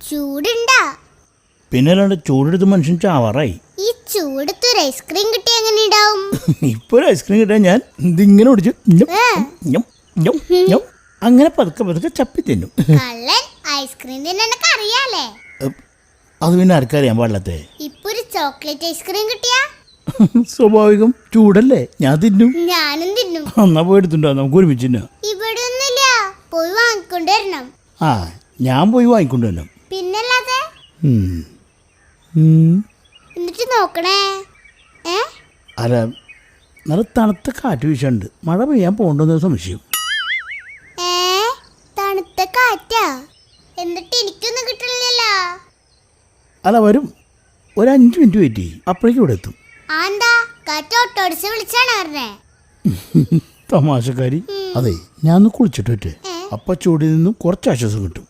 ചൂടുണ്ടാ? പിന്നെ അല്ലാണ്ട് ചൂടെടുത്ത് മനുഷ്യൻ ചാവാറായി. ഈ ചൂടത്തൊരു ഐസ്ക്രീം കിട്ടി എങ്ങനെ ഉണ്ടാവും? ഇപ്പൊ ഒരു ഐസ്ക്രീം കിട്ടാൻ ഞാൻ ഇതിങ്ങനെ ഒടിച്ചു അങ്ങനെ പതുക്കെ പതുക്കെ ചപ്പി തിന്നും. കള്ളൻ ഐസ്ക്രീം തിന്നൊക്കെ അറിയാലേ? അത് പിന്നെ ആർക്കറിയാൻ പാടില്ലത്തെ. ഇപ്പൊ ഒരു ചോക്ലേറ്റ് ഐസ്ക്രീം കിട്ടിയാ? സ്വാഭാവികം, ചൂടല്ലേ, ഞാൻ തിന്നും. ഞാനും തിന്നും. എന്നാ പോയി എടുത്തുണ്ടോ, നമുക്ക് ഒരുമിച്ച് തിന്നാം. ഇവിടെ ഒന്നുമില്ല, പോയി വാങ്ങിക്കൊണ്ടുവരണം. ആ, ഞാൻ പോയി വാങ്ങിക്കൊണ്ടുവരണം. പിന്നല്ലാതെ. എന്നിട്ട് നോക്കണേ. അല്ല, നല്ല തണുത്ത കാറ്റ് വീശുണ്ട്. മഴ പെയ്യാൻ പോകണ്ടെന്ന് സംശയം. തണുത്ത കാറ്റാ? എന്നിട്ട് എനിക്കൊന്നും കിട്ടില്ലല്ലോ. അല്ല, വരും. ഒരു 5 മിനിറ്റ് വെയിറ്റ് ചെയ്യും, അപ്പോഴേക്കും ഇവിടെ എത്തും. എന്താ കാറ്റ് ഓട്ടോടിച്ച് വിളിച്ചാണ് പറഞ്ഞേ? തമാശക്കാരി. അതെ, ഞാൻ ഒന്ന് കുളിച്ചിട്ട് പറ്റേ, അപ്പൊ ചൂടിൽ നിന്നും കുറച്ച് ആശ്വാസം കിട്ടും.